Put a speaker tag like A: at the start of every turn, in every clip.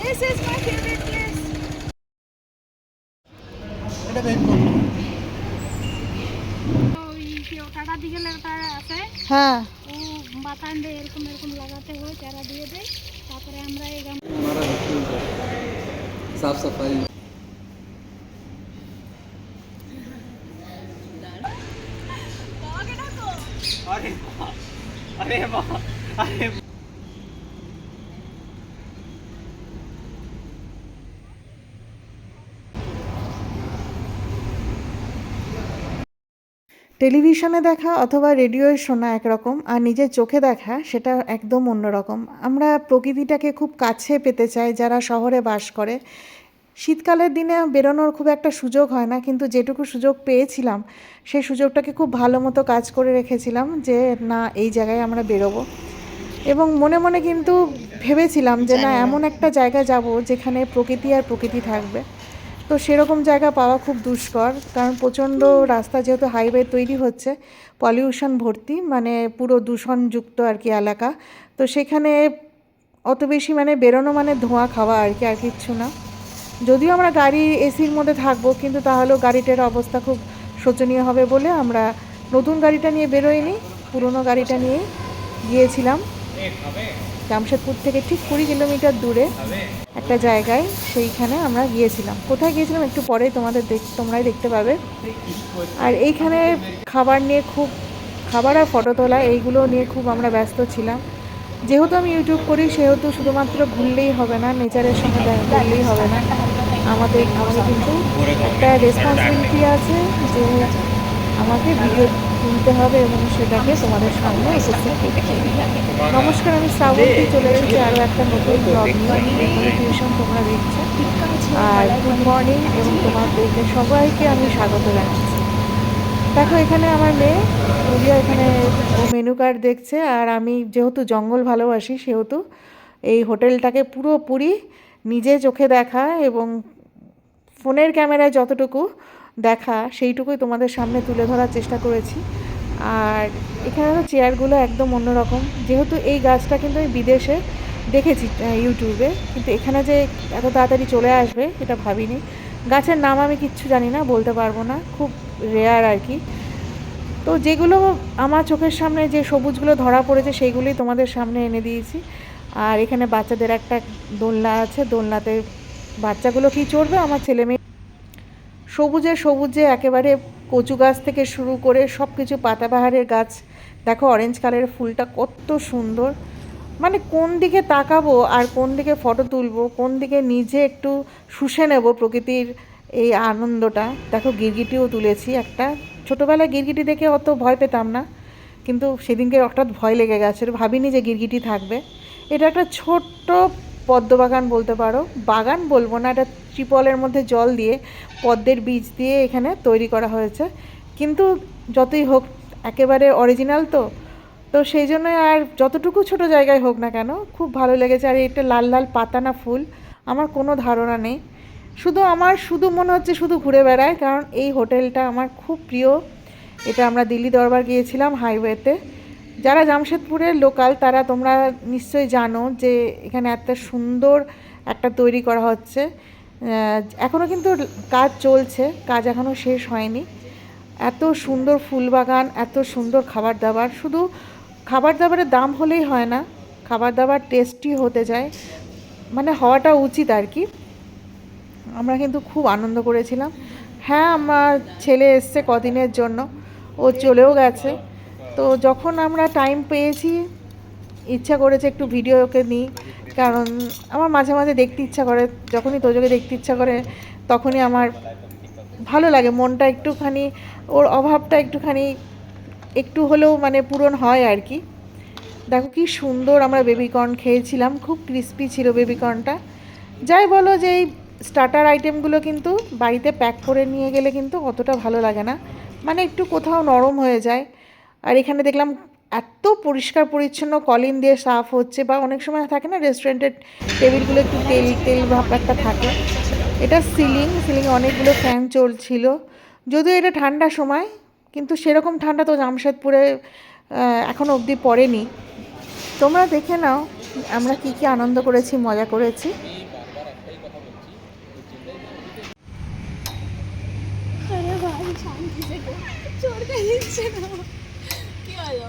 A: This is my favorite place. ওই কেউ tata দিকে তারা আছে,
B: হ্যাঁ
A: ও বাতান দিয়ে এরকম এরকম লাগাতে হয়, চারা দিয়ে দেয়, তারপরে আমরা এই গাম
C: साफ सफाई अरे अरे अरे
B: টেলিভিশনে দেখা অথবা রেডিওয় শোনা একরকম, আর নিজের চোখে দেখা সেটা একদম অন্যরকম। আমরা প্রকৃতিটাকে খুব কাছে পেতে চাই যারা শহরে বাস করে। শীতকালের দিনে বেরোনোর খুব একটা সুযোগ হয় না, কিন্তু যেটুকু সুযোগ পেয়েছিলাম সেই সুযোগটাকে খুব ভালো মতো কাজ করে রেখেছিলাম যে না, এই জায়গায় আমরা বেরোবো। এবং মনে মনে কিন্তু ভেবেছিলাম যে না, এমন একটা জায়গা যাব যেখানে প্রকৃতি আর প্রকৃতি থাকবে। তো সেরকম জায়গা পাওয়া খুব দুষ্কর, কারণ প্রচণ্ড রাস্তা, যেহেতু হাইওয়ে তৈরি হচ্ছে, পলিউশন ভর্তি, মানে পুরো দূষণযুক্ত আর কি এলাকা। তো সেখানে অত বেশি মানে বেরোনো মানে ধোঁয়া খাওয়া আর কি, আর কিচ্ছু না। যদিও আমরা গাড়ি এসির মধ্যে থাকবো, কিন্তু তাহলেও গাড়িটার অবস্থা খুব শোচনীয় হবে বলে আমরা নতুন গাড়িটা নিয়ে বেরোইনি, পুরনো গাড়িটা নিয়েই গিয়েছিলাম জামশেদপুর থেকে ঠিক 20 কিলোমিটার দূরে একটা জায়গায়। সেইখানে আমরা গিয়েছিলাম। কোথায় গিয়েছিলাম একটু পরেই তোমরাই দেখতে পাবে। আর এইখানে খাবার আর ফটো তোলা এইগুলো নিয়ে খুব আমরা ব্যস্ত ছিলাম। যেহেতু আমি ইউটিউব করি, সেহেতু শুধুমাত্র ঘুরলেই হবে না, নেচারের সঙ্গে ঘুরলেই হবে না, আমাদের কিন্তু একটা রেসপন্সিবিলিটি আছে যে আমাকে ভিডিও তুলতে হবে এবং সেটাকে তোমাদের সামনে উপস্থিত করতে হবে। নমস্কার, আমি শ্রাবন্তী, চলে এসেছি আরও একটা নতুন ব্লগ নিয়ে। টিউশন তোমরা দেখছো, আর গুড মর্নিং এবং তোমাদেরকে সবাইকে আমি স্বাগত জানাচ্ছি। দেখো, এখানে আমার মেয়ে রুবিয়া, এখানে ও মেনু কার্ড দেখছে। আর আমি যেহেতু জঙ্গল ভালোবাসি, সেহেতু এই হোটেলটাকে পুরোপুরি নিজে চোখে দেখা এবং ফোনের ক্যামেরায় যতটুকু দেখা সেইটুকুই তোমাদের সামনে তুলে ধরার চেষ্টা করেছি। আর এখানে চেয়ারগুলো একদম অন্যরকম। যেহেতু এই গাছটা কিন্তু আমি বিদেশে দেখেছি ইউটিউবে, কিন্তু এখানে যে এত তাড়াতাড়ি চলে আসবে এটা ভাবিনি। গাছের নাম আমি কিচ্ছু জানি না, বলতে পারবো না, খুব রেয়ার আর কি। তো যেগুলো আমার চোখের সামনে যে সবুজগুলো ধরা পড়েছে সেইগুলোই তোমাদের সামনে এনে দিয়েছি। আর এখানে বাচ্চাদের একটা দোলনা আছে, দোলনাতে বাচ্চাগুলো কি চড়বে, আমার ছেলে মেয়ে। সবুজে সবুজে একেবারে কচু গাছ থেকে শুরু করে সব কিছু, পাতাবাহারের গাছ। দেখো অরেঞ্জ কালারের ফুলটা কত সুন্দর, মানে কোন দিকে তাকাবো আর কোন দিকে ফটো তুলবো, কোন দিকে নিজে একটু শুষে নেব প্রকৃতির এই আনন্দটা। দেখো গিরগিটিও তুলেছি একটা। ছোটোবেলায় গিরগিটি দেখে অত ভয় পেতাম না, কিন্তু সেদিনকে হঠাৎ ভয় লেগে গেছে, ভাবিনি যে গিরগিটি থাকবে। এটা একটা ছোট্ট পদ্মবাগান বলতে পারো, বাগান বলবো না, এটা ত্রিপলের মধ্যে জল দিয়ে পদ্মের বীজ দিয়ে এখানে তৈরি করা হয়েছে। কিন্তু যতই হোক একেবারে অরিজিনাল তো, তো সেই জন্য আর যতটুকু ছোট জায়গায় হোক না কেন খুব ভালো লেগেছে। আর এটা লাল লাল পাতা না ফুল, আমার কোনো ধারণা নেই। শুধু মনে হচ্ছে শুধু ঘুরে বেড়ায়, কারণ এই হোটেলটা আমার খুব প্রিয়। এটা আমরা দিল্লি দরবার গিয়েছিলাম হাইওয়েতে। যারা জামশেদপুরের লোকাল তারা তোমরা নিশ্চয়ই জানো যে এখানে এত সুন্দর একটা তৈরি করা হচ্ছে। এখনও কিন্তু কাজ চলছে, কাজ এখনও শেষ হয়নি। এত সুন্দর ফুল বাগান, এত সুন্দর খাবার দাবার। শুধু খাবার দাবারের দাম হলেই হয় না, খাবার দাবার টেস্টি হতে যায়, মানে হওয়াটা উচিত আর কি। আমরা কিন্তু খুব আনন্দ করেছিলাম। হ্যাঁ, আমার ছেলে এসছে কদিনের জন্য, ও চলেও গেছে। তো যখন আমরা টাইম পেয়েছি, ইচ্ছা করেছে একটু ভিডিওকে নিই, কারণ আমার মাঝে মাঝে দেখতে ইচ্ছা করে। যখনই তোজোকে দেখতে ইচ্ছা করে তখনই আমার ভালো লাগে, মনটা একটুখানি, ওর অভাবটা একটু হলেও মানে পূরণ হয় আর কি। দেখো কি সুন্দর আমরা বেবিকর্ন খেয়েছিলাম, খুব ক্রিস্পি ছিল বেবিকর্নটা। যাই বলো যে এই স্টার্টার আইটেমগুলো কিন্তু বাড়িতে প্যাক করে নিয়ে গেলে কিন্তু অতটা ভালো লাগে না, মানে একটু কোথাও নরম হয়ে যায়। আর এখানে দেখলাম এত পরিষ্কার পরিচ্ছন্ন, কলিন দিয়ে সাফ হচ্ছে, বা অনেক সময় থাকে না রেস্টুরেন্টের টেবিলগুলো একটু তেল তেল ভাব একটা থাকে। এটা সিলিংয়ে অনেকগুলো ফ্যান চলছিল, যদিও এটা ঠান্ডার সময়, কিন্তু সেরকম ঠান্ডা তো জামশেদপুরে এখনও অবধি পড়েনি। তোমরা দেখে নাও আমরা কি কি আনন্দ করেছি, মজা করেছি।
A: শান্তি থেকে চড়তে দিচ্ছে না। কি হলো?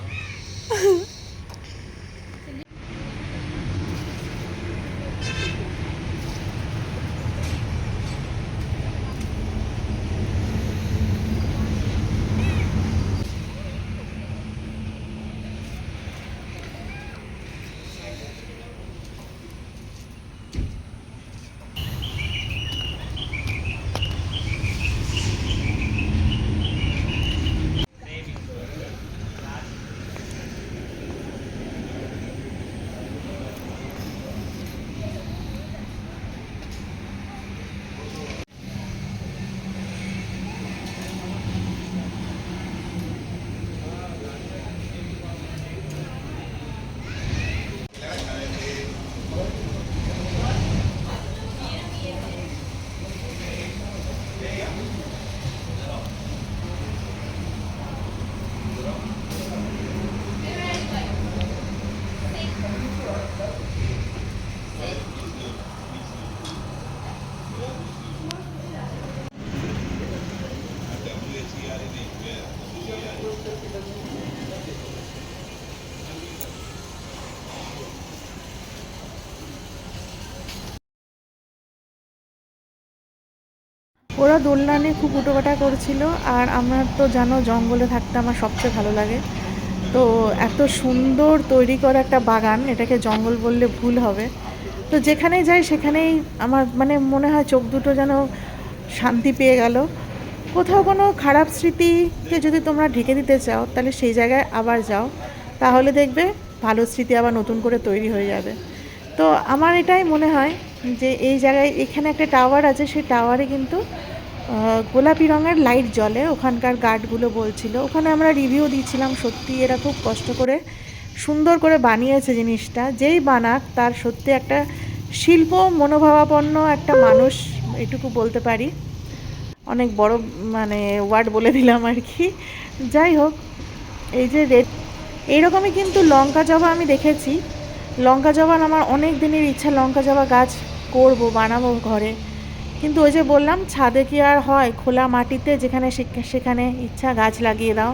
B: ওরা দোলনা নিয়ে খুব উটোপাটা করছিল। আর আমার তো জানো জঙ্গলে থাকতে আমার সবচেয়ে ভালো লাগে। তো এত সুন্দর তৈরি করা একটা বাগান, এটাকে জঙ্গল বললে ভুল হবে। তো যেখানেই যাই সেখানেই আমার মানে মনে হয় চোখ দুটো যেন শান্তি পেয়ে গেল। কোথাও কোনো খারাপ স্মৃতিকে যদি তোমরা ঢেকে দিতে চাও তাহলে সেই জায়গায় আবার যাও, তাহলে দেখবে ভালো স্মৃতি আবার নতুন করে তৈরি হয়ে যাবে। তো আমার এটাই মনে হয় যে এই জায়গায় এখানে একটা টাওয়ার আছে, সেই টাওয়ারে কিন্তু গোলাপি রঙের লাইট জ্বলে। ওখানকার গার্ডগুলো বলছিল, ওখানে আমরা রিভিউ দিচ্ছিলাম। সত্যি এরা খুব কষ্ট করে সুন্দর করে বানিয়েছে জিনিসটা। যেই বানাক তার সত্যি একটা শিল্প মনোভাবাপন্ন একটা মানুষ, এটুকু বলতে পারি। অনেক বড় মানে ওয়ার্ড বলে দিলাম আর কি। যাই হোক, এই যে রেড এইরকমই কিন্তু লঙ্কা জবা আমি দেখেছি। লঙ্কা জবা আমার অনেক দিনের ইচ্ছা, লঙ্কা জবা গাছ করব, বানাবো ঘরে। কিন্তু ওই যে বললাম ছাদে কি আর হয়, খোলা মাটিতে যেখানে সেখানে ইচ্ছা গাছ লাগিয়ে দাও,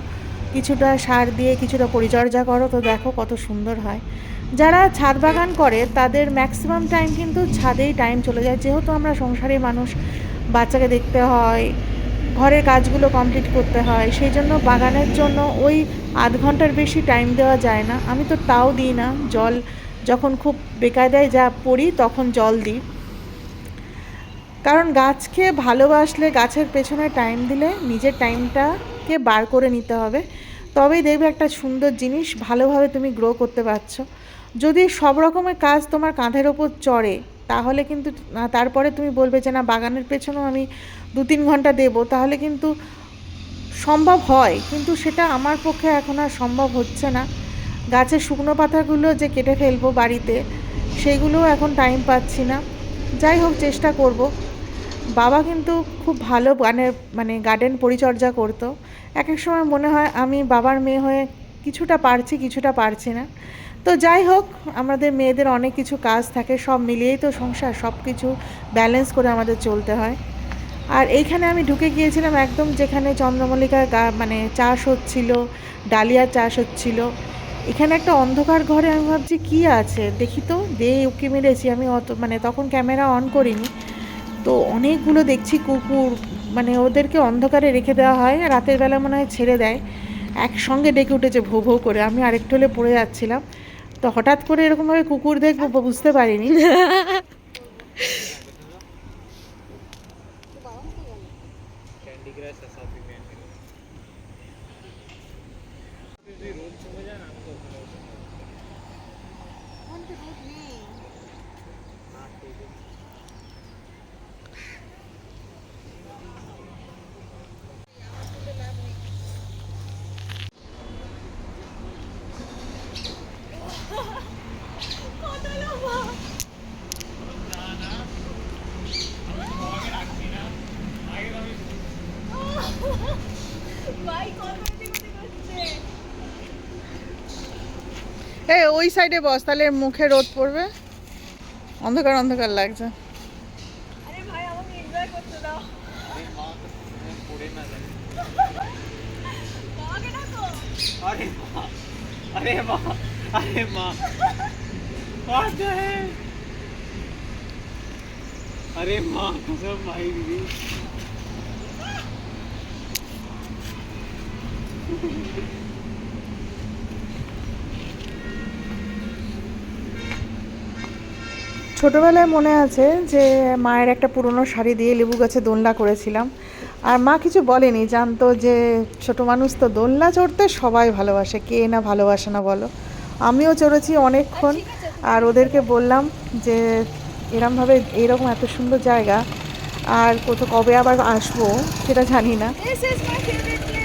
B: কিছুটা সার দিয়ে কিছুটা পরিচর্যা করো, তো দেখো কত সুন্দর হয়। যারা ছাদ বাগান করে তাদের ম্যাক্সিমাম টাইম কিন্তু ছাদেই টাইম চলে যায়। যেহেতু আমরা সংসারী মানুষ, বাচ্চাকে দেখতে হয়, ঘরের কাজগুলো কমপ্লিট করতে হয়, সেই জন্য বাগানের জন্য ওই আধ ঘন্টার বেশি টাইম দেওয়া যায় না। আমি তো তাও দিই না, জল যখন খুব বেকায়দায় যা পড়ি তখন জল দিই। কারণ গাছকে ভালোবাসলে, গাছের পেছনে টাইম দিলে নিজের টাইমটাকে বার করে নিতে হবে, তবেই দেখবে একটা সুন্দর জিনিস ভালোভাবে তুমি গ্রো করতে পারছো। যদি সব রকমের কাজ তোমার কাঁধের ওপর চড়ে তাহলে কিন্তু তারপরে তুমি বলবে যে না বাগানের পেছনেও আমি 2-3 ঘন্টা দেবো, তাহলে কিন্তু সম্ভব হয়, কিন্তু সেটা আমার পক্ষে এখন আর সম্ভব হচ্ছে না। গাছের শুকনো পাতাগুলো যে কেটে ফেলবো বাড়িতে, সেইগুলোও এখন টাইম পাচ্ছি না। যাই হোক, চেষ্টা করব। বাবা কিন্তু খুব ভালো মানে গার্ডেন পরিচর্যা করতো। এক এক সময় মনে হয় আমি বাবার মেয়ে হয়ে কিছুটা পারছি কিছুটা পারছি না। তো যাই হোক, আমাদের মেয়েদের অনেক কিছু কাজ থাকে, সব মিলিয়েই তো সংসার, সব কিছু ব্যালেন্স করে আমাদের চলতে হয়। আর এইখানে আমি ঢুকে গিয়েছিলাম একদম যেখানে চন্দ্রমল্লিকার মানে চাষ হচ্ছিল, ডালিয়ার চাষ হচ্ছিল। এখানে একটা অন্ধকার ঘরে আমি ভাবছি কী আছে দেখি, তো উকি মেরেছি আমি, অত মানে তখন ক্যামেরা অন করিনি। তো অনেকগুলো দেখছি কুকুর, মানে ওদেরকে অন্ধকারে রেখে দেওয়া হয়, রাতের বেলা মনে হয় ছেড়ে দেয়, একসঙ্গে ডেকে উঠেছে ভৌ ভৌ করে। আমি আরেকটু হলে পড়ে যাচ্ছিলাম। তো হঠাৎ করে এরকমভাবে কুকুর দেখবো বুঝতে পারিনি।
C: कैंडी क्रश ऐसा भी मैं रोड चले जाए ना तो
B: এই ওই সাইডে বস, তাহলে মুখে রোদ পড়বে, অন্ধকার অন্ধকার লাগছে।
A: আরে ভাই আমাকে এনজয় করতে দাও।
C: पड़े ना जाए अरे माँ, अरे माँ, अरे माँ, what the hell? अरे माँ कसम भाई दीदी।
B: ছোটোবেলায় মনে আছে যে মায়ের একটা পুরনো শাড়ি দিয়ে লেবু গাছে দোলনা করেছিলাম, আর মা কিছু বলেনি, জানতো যে ছোটো মানুষ তো দোলনা চড়তে সবাই ভালোবাসে, কে না ভালোবাসে না বলো। আমিও চড়েছি অনেকক্ষণ, আর ওদেরকে বললাম যে এরমভাবে এইরকম এত সুন্দর জায়গা আর কবে আবার আসবো সেটা জানি না।
A: This is my favorite place.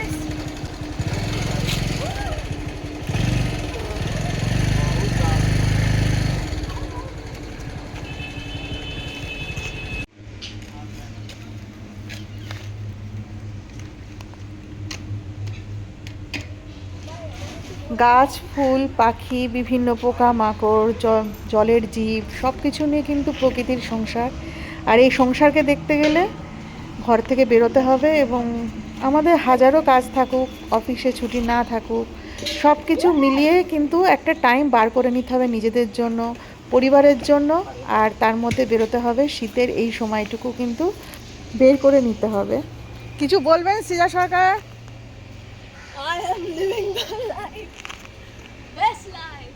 B: গাছ, ফুল, পাখি, বিভিন্ন পোকামাকড়, জলের জীব সব কিছু নিয়ে কিন্তু প্রকৃতির সংসার। আর এই সংসারকে দেখতে গেলে ঘর থেকে বেরোতে হবে, এবং আমাদের হাজারো কাজ থাকুক, অফিসে ছুটি না থাকুক, সব কিছু মিলিয়ে কিন্তু একটা টাইম বার করে নিতে হবে নিজেদের জন্য, পরিবারের জন্য। আর তার মধ্যে বেরোতে হবে, শীতের এই সময়টুকু কিন্তু বের করে নিতে হবে। কিছু বলবেন Srija Sarkar?
A: I am living the life. Best life.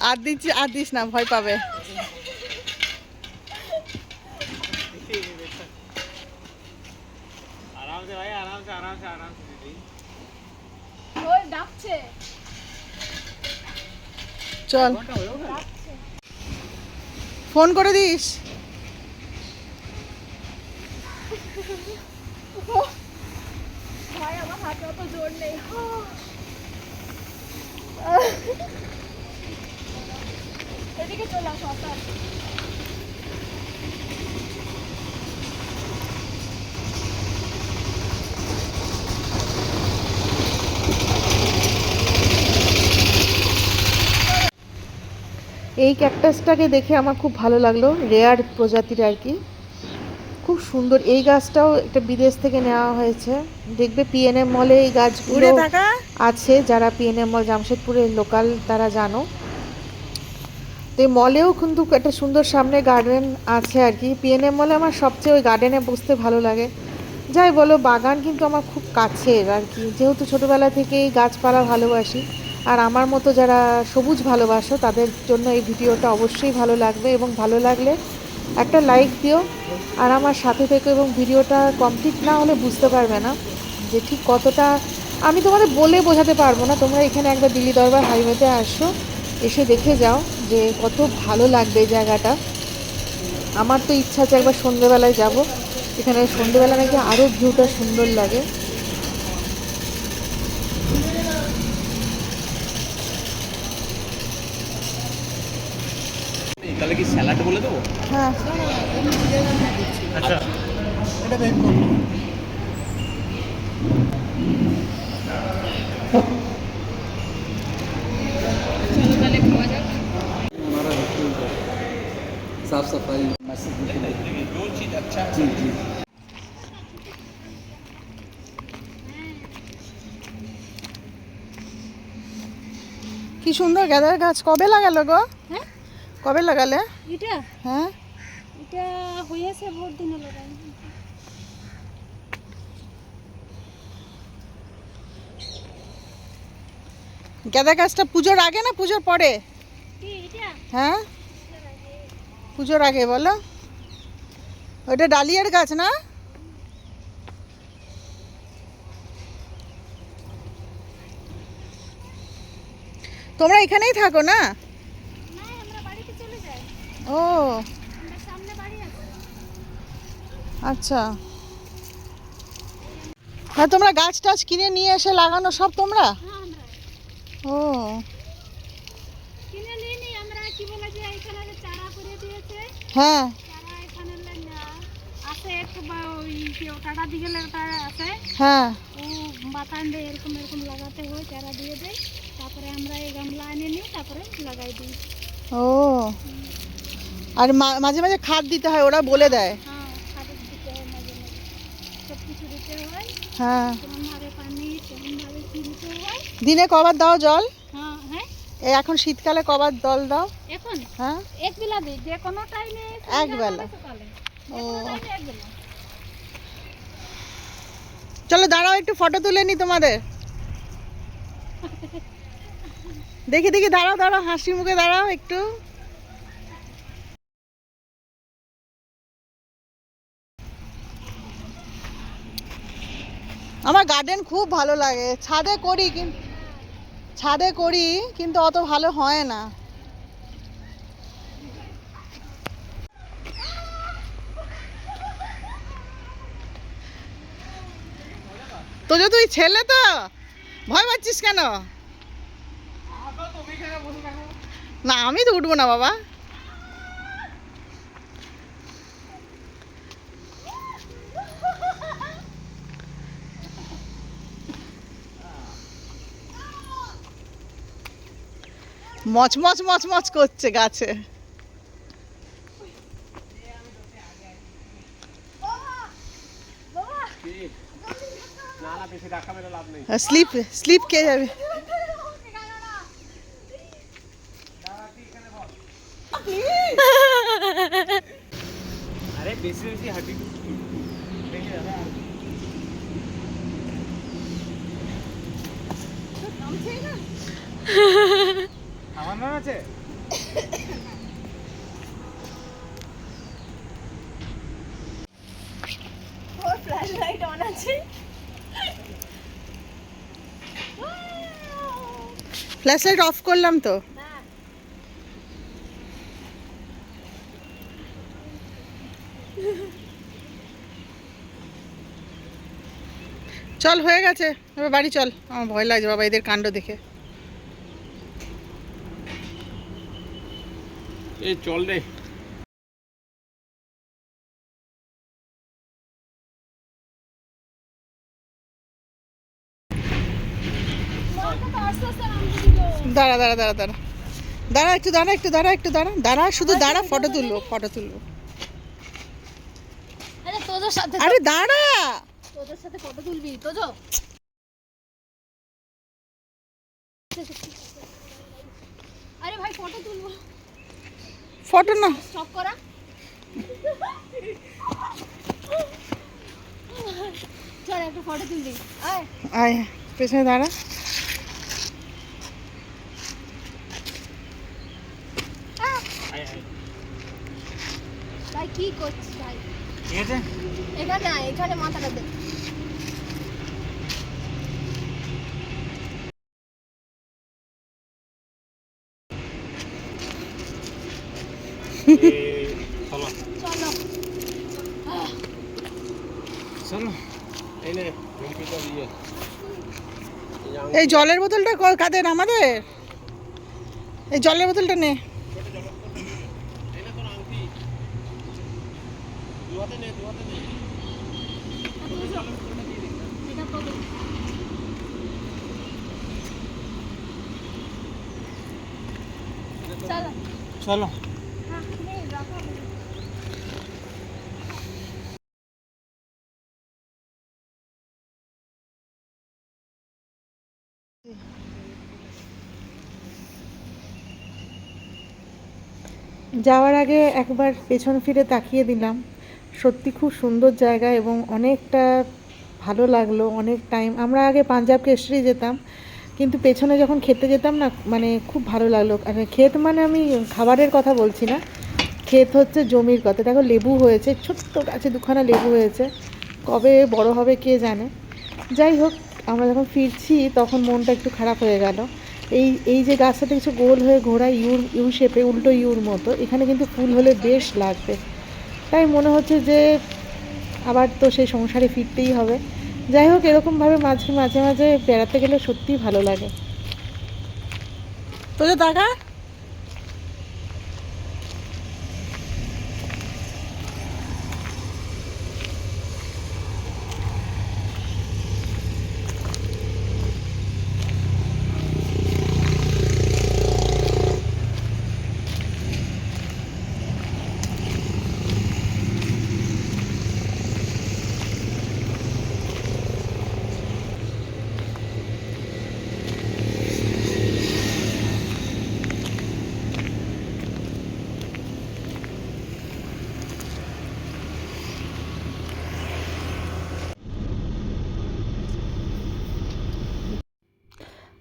B: আর দিস না, ভয় পাবে।
C: आराम से भाई, आराम से, आराम से, आराम से दीदी।
A: ওই ডাকছে।
B: চল, ফোন করে দিস।
A: ভাই আমার হাতে অত জোর নেই। এদিকে চলে আসো আপনার।
B: এই ক্যাকটাসটাকে দেখে আমার খুব ভালো লাগলো, রেয়ার প্রজাতির আর কি, খুব সুন্দর। এই গাছটাও একটা বিদেশ থেকে নেওয়া হয়েছে। দেখবে পিএনএম মলে এই গাছগুলো আছে, যারা পিএনএম মল জামশেদপুরের লোকাল তারা জানো। তো এই মলেও কিন্তু একটা সুন্দর সামনে গার্ডেন আছে আর কি। পিএনএম মলে আমার সবচেয়ে ওই গার্ডেনে বসতে ভালো লাগে। যাই বলো, বাগান কিন্তু আমার খুব কাছের আর কি, যেহেতু ছোটোবেলা থেকেই গাছপালা ভালোবাসি। আর আমার মতো যারা সবুজ ভালোবাসো তাদের জন্য এই ভিডিওটা অবশ্যই ভালো লাগবে, এবং ভালো লাগলে একটা লাইক দিও আর আমার সাথে থেকো। এবং ভিডিওটা কমপ্লিট না হলে বুঝতে পারবে না যে ঠিক কতটা, আমি তোমাদের বলে বোঝাতে পারবো না। তোমরা এখানে একবার দিল্লি দরবার হাইওয়েতে আসো, এসে দেখে যাও যে কত ভালো লাগবে এই জায়গাটা। আমার তো ইচ্ছা আছে একবার সন্ধ্যেবেলায় যাব, এখানে সন্ধ্যেবেলা নাকি আরও ভিউটা সুন্দর লাগে।
C: তাহলে কি স্যালাড বলে দেবো?
B: হ্যাঁ,
C: আচ্ছা,
B: এটা বের করো।
D: साफ सफाई
C: जो चीज़ अच्छा
D: जी जी
B: কি সুন্দর গাঁদার গাছ। কবে লাগালো গো?
A: হ্যাঁ
B: কবে লাগালে?
A: এটা
B: হ্যাঁ,
A: এটা হয়েছে বহুত দিন হলো।
B: গাঁদা গাছটা পুজোর আগে না পুজোর পরে?
A: কি এটা?
B: হ্যাঁ, পুজোর আগে বলো। ওইটা ডালিয়ার গাছ না? তোমরা এখানেই থাকো না?
A: না, আমরা বাড়িতে চলে যাই।
B: ও
A: আমরা সামনে বাড়ি আছে।
B: আচ্ছা, হ্যাঁ, তোমরা গাছ টাছ কিনে নিয়ে এসে লাগানো সব তোমরা?
A: হ্যাঁ, আমরা
B: ও
A: কিনে নিইনি, আমরা কি বলে যে এখানে যে চারা করে দিয়েছে,
B: হ্যাঁ
A: চারা এখানে আছে একটু ওই যে টাটা দিকে আছে,
B: হ্যাঁ।
A: ও বাতান দিয়ে এরকম এরকম লাগাতে হয়, চারা দিয়ে দেয়, তারপরে আমরা এই গামলা এনে নিই, তারপরে লাগাই দিই।
B: ও আর মাঝে মাঝে খাদ দিতে হয়, ওরা বলে দেয়।
A: হ্যাঁ, খাবার দিতে হয় মাঝে মাঝে, সব কিছু দিতে হয়।
B: হ্যাঁ,
A: কেমনভাবে পানি, কেমনভাবে কি দিতে হয়।
B: দিনে কবার দাও জল?
A: হ্যাঁ হ্যাঁ।
B: এই এখন শীতকালে কবার জল দাও?
A: এখন
B: হ্যাঁ,
A: এক বেলা দিই, যে কোনো টাইমে।
B: এক বেলা।
A: সকালে
B: ও,
A: এক বেলা।
B: চলো দাঁড়াও একটু ফটো তুলে নি তোমাদের। দেখি দেখি, দাঁড়াও দাঁড়াও, হাসি মুখে দাঁড়াও একটু। আমার গার্ডেন খুব ভালো লাগে, ছাদে করি কিন্তু অত ভালো হয় না। তো যে তুই ছেলে তো ভয় পাচ্ছিস কেন? না আমি তো উঠবো না বাবা। মচমচ মচমচ করছে গাছে।
C: না না, বেশি ধাক্কা মেরে লাভ নেই।
B: স্লিপ স্লিপ কে যাবে?
C: আরে বেশি বেশি হাঁটি দেখে দাদা। আমার নাম আছে।
A: ওর ফ্ল্যাশ লাইট অন আছে।
B: ফ্ল্যাশ লাইট অফ করলাম তো। চল হয়ে গেছে, এবার বাড়ি চল। আমার ভয় লাগছে বাবা এদের কাণ্ড দেখে।
C: এই চল রে।
B: দাঁড়া দাঁড়া দাঁড়া দাঁড়া দাঁড়া একটু দাঁড়া একটু দাঁড়া একটু দাঁড়া দাঁড়া শুধু দাঁড়া, ফটো তুলবো ফটো তুলবো।
A: আরে তোদের সাথে,
B: আরে দাঁড়া।
A: তোদের সাথে ফটো তুলবি তোজো। আরে ভাই ফটো তুলবো।
B: ফটো না,
A: স্টপ করা। চল একটা ফটো তুলবি। আয়
B: আয় পেছনে দাঁড়া।
A: ভাই কি করছিস ভাই?
C: ঠিক আছে,
A: এখানে আয়, এখানে মাথাটা দে।
C: চলো
A: চলো।
C: চলো। এই নে ঝুমকিটা দিয়ে।
B: এই জলের বোতলটা কাদের? আমাদের। এই জলের বোতলটা নে।
C: এই নে তোর আংটি। দুয়াতে নে।
A: এটা তোদের। চলো।
C: চলো।
A: হ্যাঁ নে, রাখো।
B: যাওয়ার আগে একবার পেছন ফিরে তাকিয়ে দিলাম। সত্যি খুব সুন্দর জায়গা এবং অনেকটা ভালো লাগলো। অনেক টাইম আমরা আগে পাঞ্জাব কেশরি যেতাম, কিন্তু পেছনে যখন খেতে যেতাম না, মানে খুব ভালো লাগলো। আর ক্ষেত মানে আমি খাবারের কথা বলছি না, ক্ষেত হচ্ছে জমির কথা। দেখো লেবু হয়েছে, ছোট্ট গাছে দুখানা লেবু হয়েছে, কবে বড় হবে কে জানে। যাই হোক, আমরা যখন ফিরছি তখন মনটা একটু খারাপ হয়ে গেল। এই যে গাছটাতে কিছু গোল হয়ে ঘোরা ইউ শেপে, উল্টো ইউর মতো, এখানে কিন্তু ফুল হলে বেশ লাগবে। তাই মনে হচ্ছে যে আবার তো সেই সংসারে ফিরতেই হবে। যাই হোক, এরকমভাবে মাঝে মাঝে মাঝে বেড়াতে গেলে সত্যিই ভালো লাগে। তো যে টাকা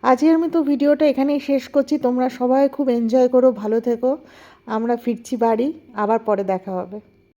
B: আজকের আমি তো ভিডিওটা এখানেই শেষ করছি। তোমরা সবাই খুব এনজয় করো, ভালো থেকো। আমরা ফিরছি বাড়ি, আবার পরে দেখা হবে।